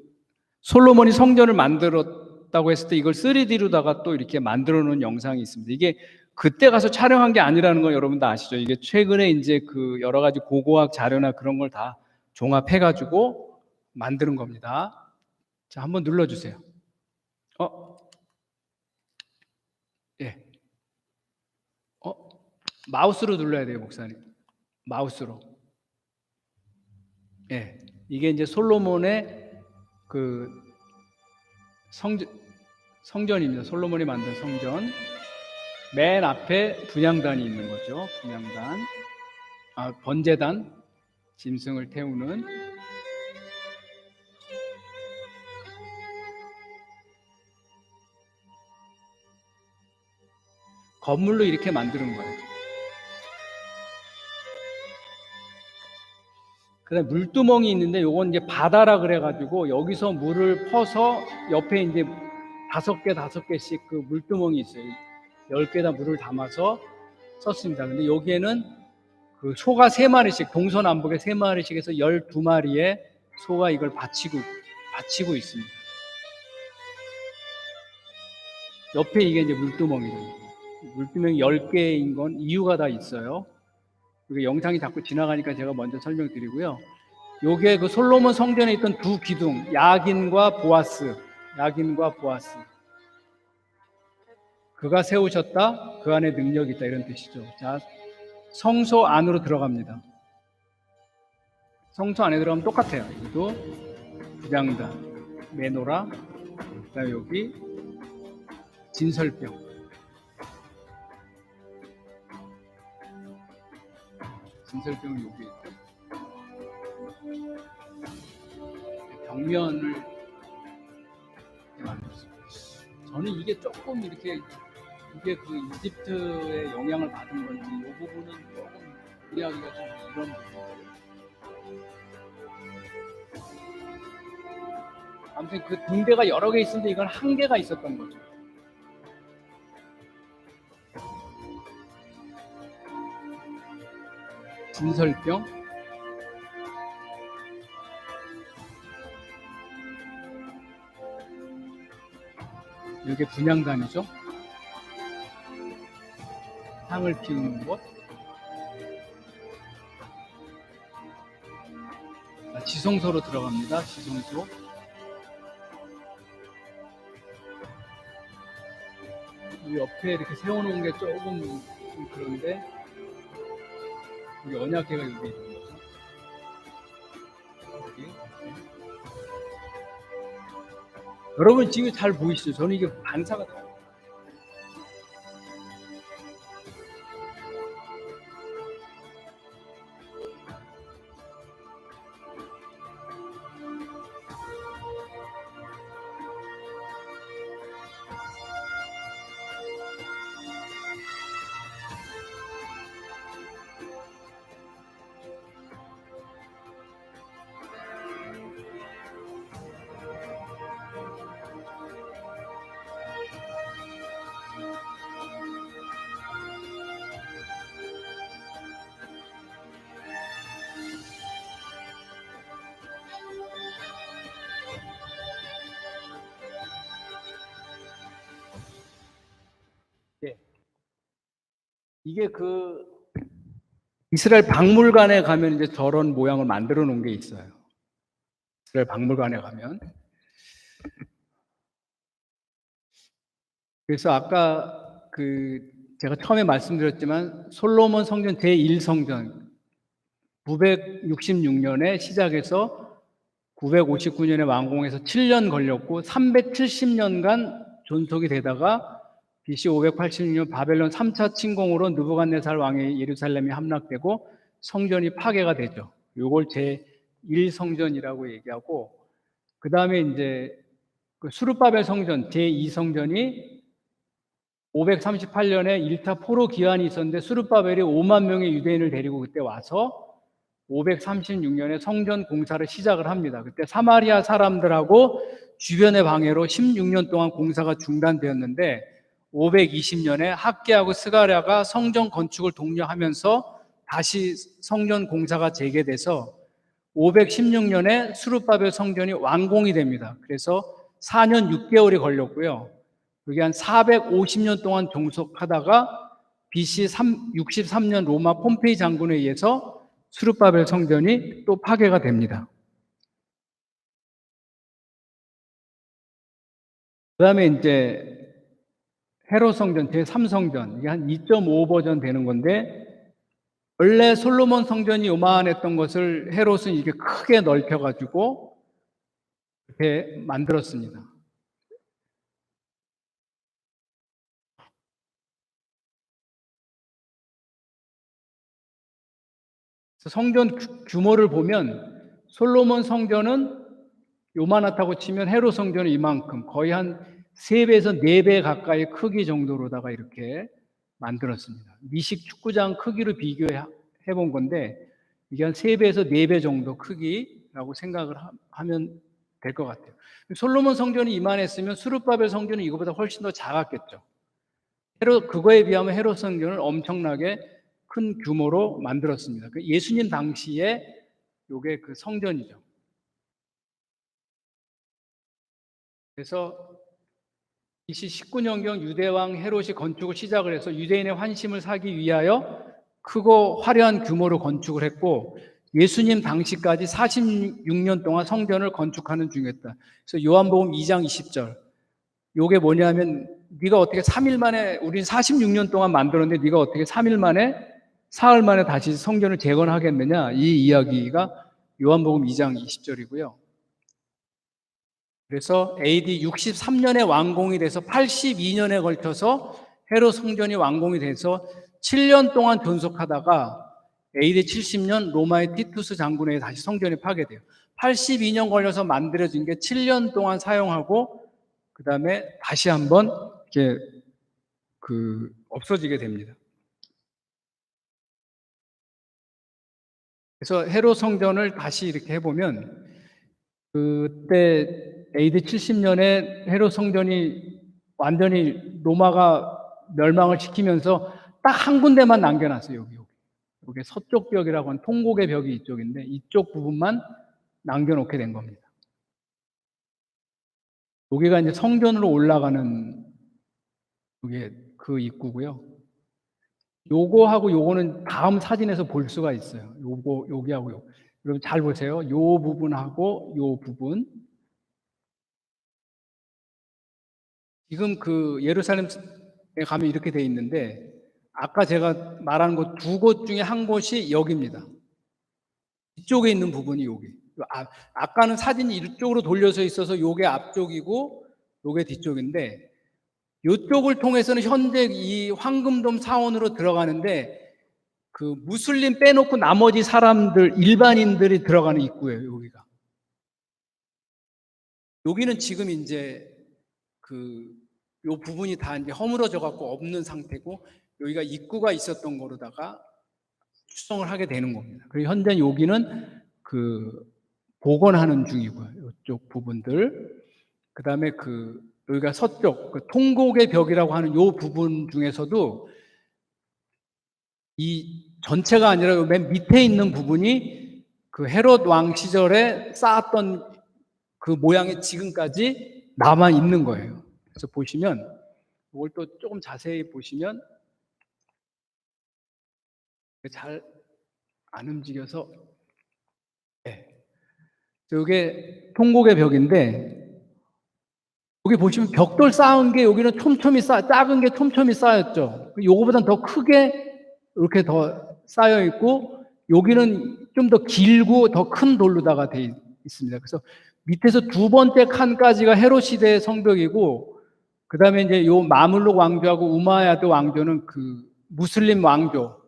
솔로몬이 성전을 만들었다고 했을 때 이걸 3D로다가 또 이렇게 만들어 놓은 영상이 있습니다. 이게 그때 가서 촬영한 게 아니라는 건 여러분 다 아시죠? 이게 최근에 이제 그 여러 가지 고고학 자료나 그런 걸 다 종합해 가지고 만드는 겁니다. 자, 한번 눌러주세요. 예. 마우스로 눌러야 돼요, 목사님. 마우스로. 예. 이게 이제 솔로몬의 그 성전입니다. 솔로몬이 만든 성전. 맨 앞에 분향단이 있는 거죠. 분향단. 번제단. 짐승을 태우는. 건물로 이렇게 만드는 거예요. 그다음에 물두멍이 있는데 요건 이제 바다라 그래가지고 여기서 물을 퍼서 옆에 이제 5개씩 그 물두멍이 있어요. 10개다 물을 담아서 썼습니다. 근데 여기에는 그 소가 3마리씩, 동서남북에 3마리씩 해서 12마리의 소가 이걸 바치고 있습니다. 옆에 이게 이제 물두멍이거든요. 물두멍이 10개인 건 이유가 다 있어요. 이게 영상이 자꾸 지나가니까 제가 먼저 설명드리고요. 요게 그 솔로몬 성전에 있던 두 기둥, 야긴과 보아스. 그가 세우셨다, 그 안에 능력이 있다, 이런 뜻이죠. 자, 성소 안으로 들어갑니다. 성소 안에 들어가면 똑같아요. 여기도 부장단, 메노라, 그다음에 여기 진설병. 진설병은 여기 있고, 벽면을 이렇게 만들었어요. 저는 이게 조금 이게 그 이집트의 영향을 받은 건지 이 부분은 조금 이해하기가 좀 이런 부분이에요. 아무튼 그 등대가 여러 개 있었는데 이건 한 개가 있었던 거죠. 진설병, 이게 분향단이죠. 향을 피우는 곳. 지성소로 들어갑니다. 지성소. 이 옆에 이렇게 세워놓은 게 조금 그런데, 여기 언약궤가 여기 있는 거죠. 여기. 여러분 지금 잘 보이시죠? 저는 이게 반사가 돼요. 이게 그 이스라엘 박물관에 가면 이제 저런 모양을 만들어 놓은 게 있어요. 이스라엘 박물관에 가면. 그래서 아까 제가 처음에 말씀드렸지만 솔로몬 성전 제1성전 966년에 시작해서 959년에 완공해서 7년 걸렸고 370년간 존속이 되다가 BC 586년 바벨론 3차 침공으로 느부갓네살 왕의 예루살렘이 함락되고 성전이 파괴가 되죠. 이걸 제1성전이라고 얘기하고, 그 다음에 이제 그 수르바벨 성전 제2성전이 538년에 1차 포로 기한이 있었는데 수르바벨이 5만 명의 유대인을 데리고 그때 와서 536년에 성전 공사를 시작을 합니다. 그때 사마리아 사람들하고 주변의 방해로 16년 동안 공사가 중단되었는데 520년에 학개하고 스가랴가 성전 건축을 독려하면서 다시 성전 공사가 재개돼서 516년에 수르바벨 성전이 완공이 됩니다. 그래서 4년 6개월이 걸렸고요. 그게 한 450년 동안 종속하다가 BC 63년 로마 폼페이 장군에 의해서 수르바벨 성전이 또 파괴가 됩니다. 그 다음에 이제 헤롯 성전 제3성전, 이게 한 2.5 버전 되는 건데, 원래 솔로몬 성전이 요만했던 것을 헤롯은 이게 크게 넓혀가지고 이렇게 만들었습니다. 성전 규모를 보면 솔로몬 성전은 요만하다고 치면 헤롯 성전은 이만큼, 거의 한 3배에서 4배 가까이 크기 정도로다가 이렇게 만들었습니다. 미식 축구장 크기로 비교해 본 건데 이게 한 3배에서 4배 정도 크기라고 생각을 하면 될 것 같아요. 솔로몬 성전이 이만했으면 수르바벨 성전은 이거보다 훨씬 더 작았겠죠. 그거에 비하면 헤롯 성전은 엄청나게 큰 규모로 만들었습니다. 그 예수님 당시에 요게 그 성전이죠. 그래서 BC 19년경 유대왕 헤롯이 건축을 시작을 해서 유대인의 환심을 사기 위하여 크고 화려한 규모로 건축을 했고, 예수님 당시까지 46년 동안 성전을 건축하는 중이었다. 그래서 요한복음 2장 20절. 요게 뭐냐면, 네가 어떻게 3일 만에, 우린 46년 동안 만들었는데 네가 어떻게 3일 만에, 사흘 만에 다시 성전을 재건하겠느냐, 이 이야기가 요한복음 2장 20절이고요. 그래서 AD 63년에 완공이 돼서 82년에 걸쳐서 헤롯 성전이 완공이 돼서 7년 동안 존속하다가 AD 70년 로마의 티투스 장군에 다시 성전이 파괴돼요. 82년 걸려서 만들어진 게 7년 동안 사용하고 그 다음에 다시 한번 이렇게 없어지게 됩니다. 그래서 헤롯 성전을 다시 이렇게 해보면, 그때 AD 70년에 헤롯 성전이 완전히 로마가 멸망을 시키면서 딱 한 군데만 남겨놨어요. 여기 서쪽 벽이라고 하는 통곡의 벽이 이쪽인데 이쪽 부분만 남겨놓게 된 겁니다. 여기가 이제 성전으로 올라가는 이게 그 입구고요. 요거하고 요거는 다음 사진에서 볼 수가 있어요. 여기하고 요. 여러분 잘 보세요. 요 부분하고 요 부분. 지금 그 예루살렘에 가면 이렇게 돼 있는데, 아까 제가 말한 곳 두 곳 중에 한 곳이 여기입니다. 이쪽에 있는 부분이 여기. 아까는 사진이 이쪽으로 돌려서 있어서 요게 앞쪽이고 요게 뒤쪽인데, 이쪽을 통해서는 현재 이 황금돔 사원으로 들어가는데, 그 무슬림 빼놓고 나머지 사람들, 일반인들이 들어가는 입구예요. 여기는 지금 이제 요 부분이 다 이제 허물어져 갖고 없는 상태고, 여기가 입구가 있었던 거로다가 수정을 하게 되는 겁니다. 그리고 현재 여기는 복원하는 중이고요. 이쪽 부분들. 그 다음에 여기가 서쪽, 통곡의 벽이라고 하는 요 부분 중에서도 이 전체가 아니라 맨 밑에 있는 부분이 헤롯 왕 시절에 쌓았던 그 모양이 지금까지 남아 있는 거예요. 그래서 보시면, 이걸 또 조금 자세히 보시면 잘 안 움직여서, 네. 이게 통곡의 벽인데, 여기 보시면 벽돌 쌓은 게 여기는 작은 게 촘촘히 쌓였죠. 요거보다는 더 크게 이렇게 더 쌓여 있고, 여기는 좀 더 길고 더 큰 돌로다가 돼 있습니다. 그래서 밑에서 두 번째 칸까지가 헤롯 시대의 성벽이고, 그 다음에 이제 요 마물룩 왕조하고 우마야드 왕조는 무슬림 왕조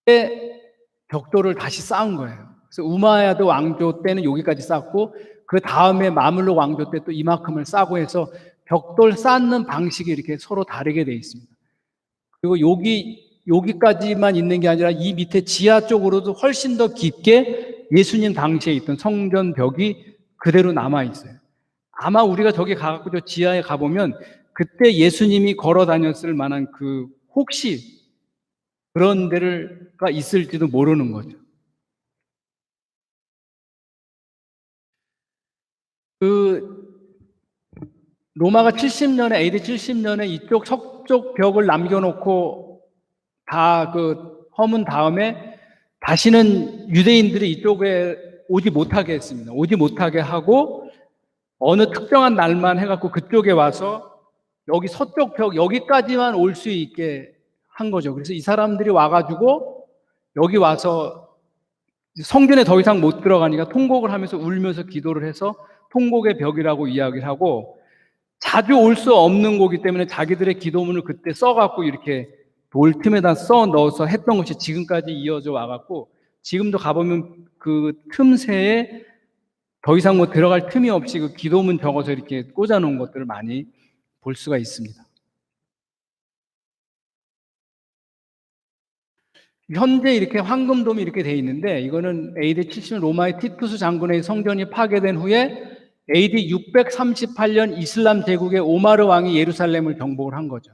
때 벽돌을 다시 쌓은 거예요. 그래서 우마야드 왕조 때는 여기까지 쌓고, 그 다음에 마물룩 왕조 때 또 이만큼을 쌓고 해서 벽돌 쌓는 방식이 이렇게 서로 다르게 되어 있습니다. 그리고 여기까지만 있는 게 아니라 이 밑에 지하 쪽으로도 훨씬 더 깊게 예수님 당시에 있던 성전 벽이 그대로 남아 있어요. 아마 우리가 저기 가갖고 저 지하에 가보면 그때 예수님이 걸어 다녔을 만한 혹시 그런 데가 있을지도 모르는 거죠. 로마가 70년에, AD 70년에 이쪽 서쪽 벽을 남겨놓고 다 허문 다음에 다시는 유대인들이 이쪽에 오지 못하게 했습니다. 오지 못하게 하고 어느 특정한 날만 해갖고 그쪽에 와서 여기 서쪽 벽 여기까지만 올 수 있게 한 거죠. 그래서 이 사람들이 와가지고 여기 와서 성전에 더 이상 못 들어가니까 통곡을 하면서 울면서 기도를 해서 통곡의 벽이라고 이야기를 하고, 자주 올 수 없는 거기 때문에 자기들의 기도문을 그때 써갖고 이렇게 돌 틈에다 써 넣어서 했던 것이 지금까지 이어져 와갖고, 지금도 가보면 그 틈새에 더 이상 뭐 들어갈 틈이 없이 기도문 적어서 이렇게 꽂아 놓은 것들을 많이 볼 수가 있습니다. 현재 이렇게 황금돔이 이렇게 돼 있는데, 이거는 AD 70년 로마의 티투스 장군의 성전이 파괴된 후에 AD 638년 이슬람 제국의 오마르 왕이 예루살렘을 정복을 한 거죠.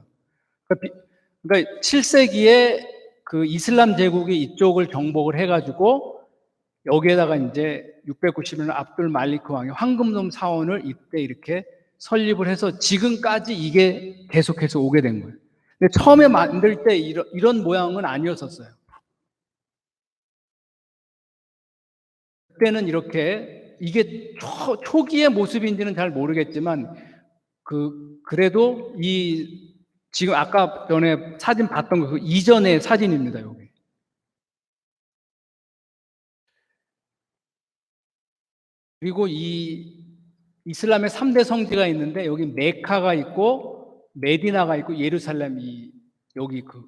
그러니까 7세기에 그 이슬람 제국이 이쪽을 정복을 해가지고 여기에다가 이제 690년 압둘 말리크 왕이 황금돔 사원을 이때 이렇게 설립을 해서 지금까지 이게 계속해서 오게 된 거예요. 근데 처음에 만들 때 이런 모양은 아니었었어요. 그때는 이렇게 이게 초기의 모습인지는 잘 모르겠지만 그래도 이 지금 아까 전에 사진 봤던 그 이전의 사진입니다. 여기. 그리고 이 이슬람의 3대 성지가 있는데 여기 메카가 있고 메디나가 있고 예루살렘이 여기 그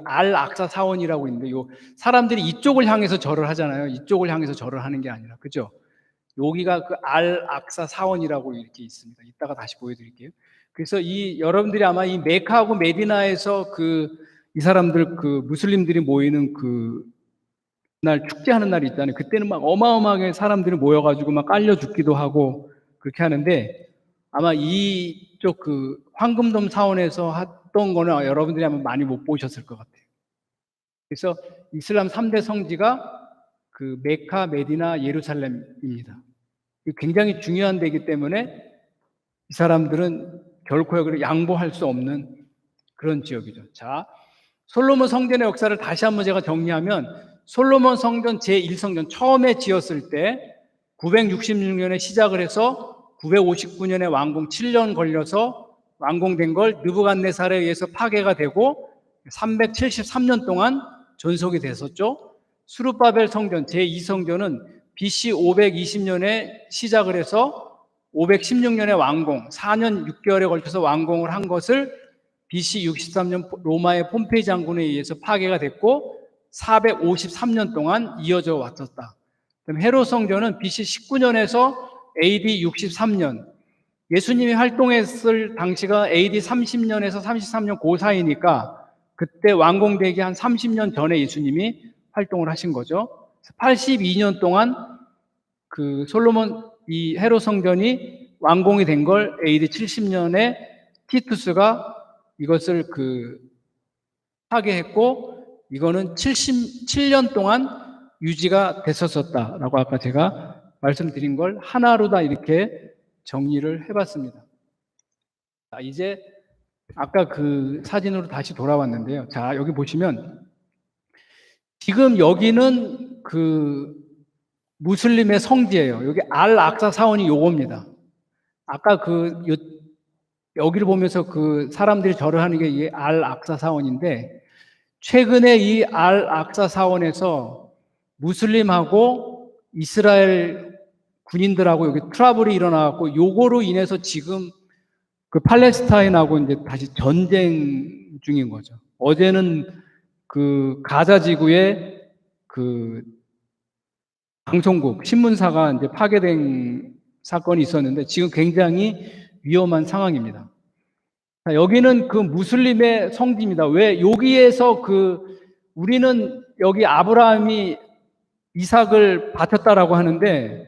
알 악사 사원이라고 있는데 요 사람들이 이쪽을 향해서 절을 하잖아요. 이쪽을 향해서 절을 하는 게 아니라 그죠? 여기가 그 알 악사 사원이라고 이렇게 있습니다. 이따가 다시 보여드릴게요. 그래서 이 여러분들이 아마 이 메카하고 메디나에서 이 사람들 무슬림들이 모이는 날 축제하는 날이 있잖아요. 그때는 막 어마어마하게 사람들이 모여가지고 막 깔려 죽기도 하고 그렇게 하는데 아마 이쪽 황금돔 사원에서 했던 거는 여러분들이 아마 많이 못 보셨을 것 같아요. 그래서 이슬람 3대 성지가 메카, 메디나, 예루살렘입니다. 굉장히 중요한 데이기 때문에 이 사람들은 결코 여기를 양보할 수 없는 그런 지역이죠. 자, 솔로몬 성전의 역사를 다시 한번 제가 정리하면 솔로몬 성전 제1성전 처음에 지었을 때 966년에 시작을 해서 959년에 완공 7년 걸려서 완공된 걸 느부갓네살에 의해서 파괴가 되고 373년 동안 존속이 됐었죠. 수르바벨 성전 제2성전은 BC 520년에 시작을 해서 516년에 완공, 4년 6개월에 걸쳐서 완공을 한 것을 BC 63년 로마의 폼페이 장군에 의해서 파괴가 됐고 453년 동안 이어져 왔었다. 그럼 헤롯 성전은 BC 19년에서 AD 63년, 예수님이 활동했을 당시가 AD 30년에서 33년 그 사이니까 그때 완공되기 한 30년 전에 예수님이 활동을 하신 거죠. 82년 동안 솔로몬 이 헤롯 성전이 완공이 된 걸 AD 70년에 티투스가 이것을 파괴했고 이거는 77년 동안 유지가 됐었다라고 아까 제가 말씀드린 걸 하나로 다 이렇게 정리를 해봤습니다. 자, 이제 아까 사진으로 다시 돌아왔는데요. 자, 여기 보시면 지금 여기는 무슬림의 성지예요. 여기 알 악사 사원이 요겁니다. 아까 여기를 보면서 사람들이 절을 하는 게 이 알 악사 사원인데 최근에 이 알 악사 사원에서 무슬림하고 이스라엘 군인들하고 여기 트러블이 일어나고 요거로 인해서 지금 팔레스타인하고 이제 다시 전쟁 중인 거죠. 어제는 가자 지구에 방송국 신문사가 이제 파괴된 사건이 있었는데 지금 굉장히 위험한 상황입니다. 자, 여기는 무슬림의 성지입니다. 왜 여기에서 우리는 여기 아브라함이 이삭을 바쳤다라고 하는데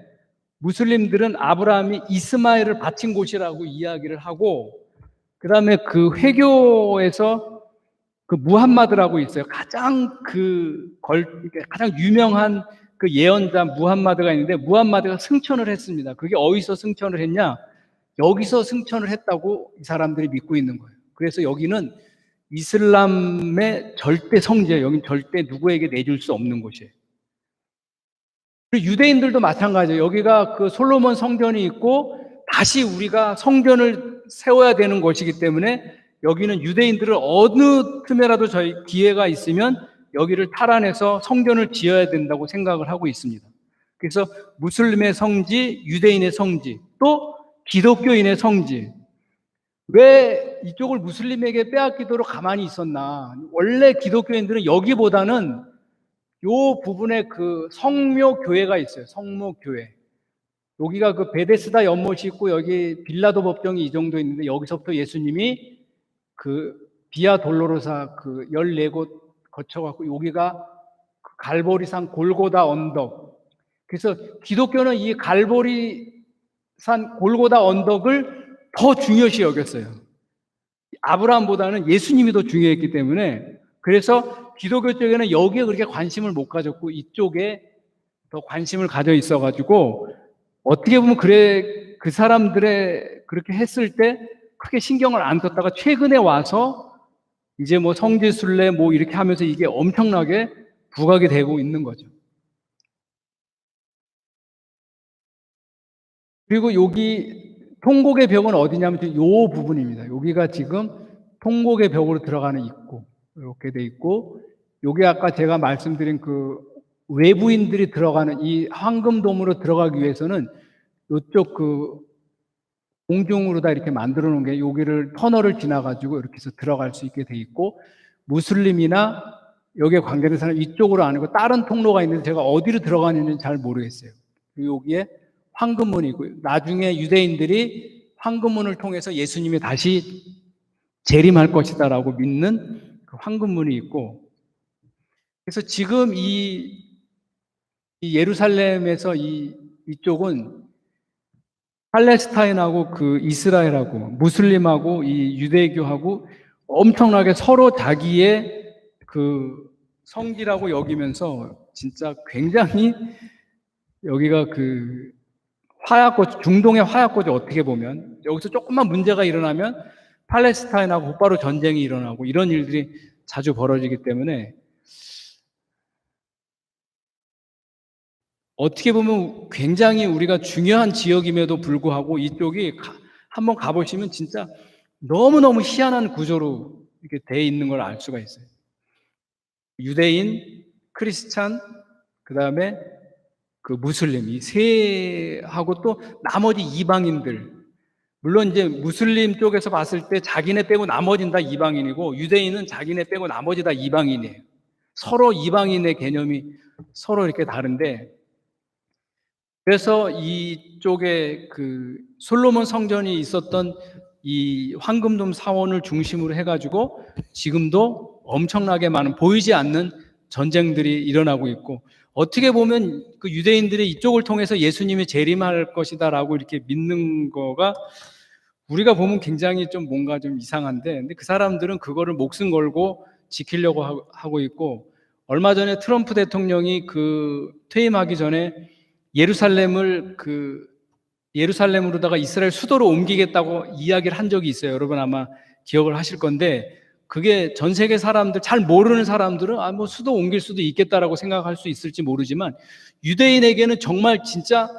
무슬림들은 아브라함이 이스마엘을 바친 곳이라고 이야기를 하고 그다음에 회교에서 무함마드라고 있어요. 가장 가장 유명한 예언자 무함마드가 있는데 무함마드가 승천을 했습니다. 그게 어디서 승천을 했냐? 여기서 승천을 했다고 이 사람들이 믿고 있는 거예요. 그래서 여기는 이슬람의 절대 성지예요. 여기는 절대 누구에게 내줄 수 없는 곳이에요. 그리고 유대인들도 마찬가지예요. 여기가 솔로몬 성전이 있고 다시 우리가 성전을 세워야 되는 곳이기 때문에 여기는 유대인들은 어느 틈에라도 저희 기회가 있으면 여기를 탈환해서 성전을 지어야 된다고 생각을 하고 있습니다. 그래서 무슬림의 성지, 유대인의 성지, 또 기독교인의 성지. 왜 이쪽을 무슬림에게 빼앗기도록 가만히 있었나? 원래 기독교인들은 여기보다는 요 부분에 성묘 교회가 있어요. 성모 교회. 여기가 베데스다 연못이 있고 여기 빌라도 법정이 이 정도 있는데 여기서부터 예수님이 비아 돌로로사 14곳 거쳐갖고 여기가 갈보리산 골고다 언덕. 그래서 기독교는 이 갈보리산 골고다 언덕을 더 중요시 여겼어요. 아브라함보다는 예수님이 더 중요했기 때문에 그래서 기독교 쪽에는 여기에 그렇게 관심을 못 가졌고 이쪽에 더 관심을 가져 있어 가지고 어떻게 보면 그래 그 사람들의 그렇게 했을 때 크게 신경을 안 썼다가 최근에 와서 이제 뭐 성지순례 뭐 이렇게 하면서 이게 엄청나게 부각이 되고 있는 거죠. 그리고 여기 통곡의 벽은 어디냐면 요 부분입니다. 여기가 지금 통곡의 벽으로 들어가는 입구 이렇게 돼 있고, 요게 아까 제가 말씀드린 그 외부인들이 들어가는 이 황금돔으로 들어가기 위해서는 요쪽 그 공중으로 다 이렇게 만들어 놓은 게 여기를 터널을 지나 가지고 이렇게 해서 들어갈 수 있게 돼 있고, 무슬림이나 여기에 관계된 사람 이쪽으로 안 하고 다른 통로가 있는데 제가 어디로 들어가는지는 잘 모르겠어요. 여기에 황금문이 있고, 나중에 유대인들이 황금문을 통해서 예수님이 다시 재림할 것이다라고 믿는 그 황금문이 있고, 그래서 지금 이 예루살렘에서 이쪽은 팔레스타인하고 그 이스라엘하고 무슬림하고 이 유대교하고 엄청나게 서로 자기의 그 성지라고 여기면서 진짜 굉장히 여기가 그 화약고지, 중동의 화약고지 어떻게 보면 여기서 조금만 문제가 일어나면 팔레스타인하고 곧바로 전쟁이 일어나고 이런 일들이 자주 벌어지기 때문에 어떻게 보면 굉장히 우리가 중요한 지역임에도 불구하고 이쪽이 한번 가보시면 진짜 너무너무 희한한 구조로 이렇게 돼 있는 걸 알 수가 있어요. 유대인, 크리스찬, 그 다음에 그 무슬림, 이 세하고 또 나머지 이방인들. 물론 이제 무슬림 쪽에서 봤을 때 자기네 빼고 나머지는 다 이방인이고, 유대인은 자기네 빼고 나머지 다 이방인이에요. 서로 이방인의 개념이 서로 이렇게 다른데, 그래서 이쪽에 그 솔로몬 성전이 있었던 이 황금돔 사원을 중심으로 해가지고 지금도 엄청나게 많은 보이지 않는 전쟁들이 일어나고 있고, 어떻게 보면 그 유대인들이 이쪽을 통해서 예수님이 재림할 것이다라고 이렇게 믿는 거가 우리가 보면 굉장히 좀 뭔가 좀 이상한데, 근데 그 사람들은 그거를 목숨 걸고 지키려고 하고 있고, 얼마 전에 트럼프 대통령이 그 퇴임하기 전에 예루살렘을 예루살렘으로다가 이스라엘 수도로 옮기겠다고 이야기를 한 적이 있어요. 여러분 아마 기억을 하실 건데, 그게 전 세계 사람들, 잘 모르는 사람들은 뭐 수도 옮길 수도 있겠다라고 생각할 수 있을지 모르지만, 유대인에게는 정말 진짜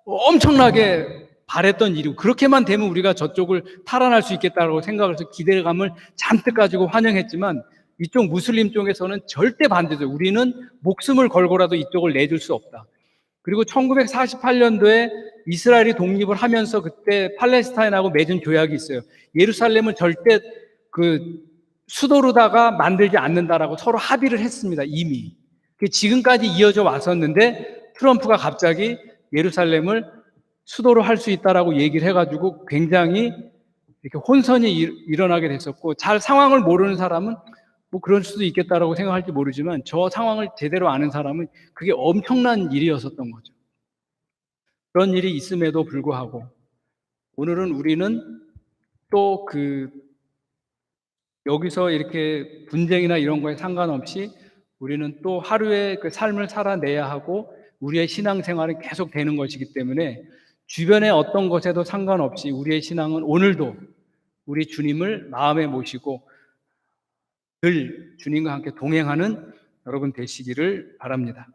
엄청나게 바랬던 일이고, 그렇게만 되면 우리가 저쪽을 탈환할 수 있겠다라고 생각을 해서 기대감을 잔뜩 가지고 환영했지만, 이쪽 무슬림 쪽에서는 절대 반대죠. 우리는 목숨을 걸고라도 이쪽을 내줄 수 없다. 그리고 1948년도에 이스라엘이 독립을 하면서 그때 팔레스타인하고 맺은 조약이 있어요. 예루살렘을 절대 그 수도로다가 만들지 않는다라고 서로 합의를 했습니다. 이미. 지금까지 이어져 왔었는데 트럼프가 갑자기 예루살렘을 수도로 할 수 있다라고 얘기를 해가지고 굉장히 이렇게 혼선이 일어나게 됐었고, 잘 상황을 모르는 사람은 뭐 그럴 수도 있겠다라고 생각할지 모르지만, 저 상황을 제대로 아는 사람은 그게 엄청난 일이었었던 거죠. 그런 일이 있음에도 불구하고 오늘은 우리는 또 여기서 이렇게 분쟁이나 이런 거에 상관없이 우리는 또 하루의 그 삶을 살아내야 하고 우리의 신앙생활은 계속 되는 것이기 때문에 주변의 어떤 것에도 상관없이 우리의 신앙은 오늘도 우리 주님을 마음에 모시고 늘 주님과 함께 동행하는 여러분 되시기를 바랍니다.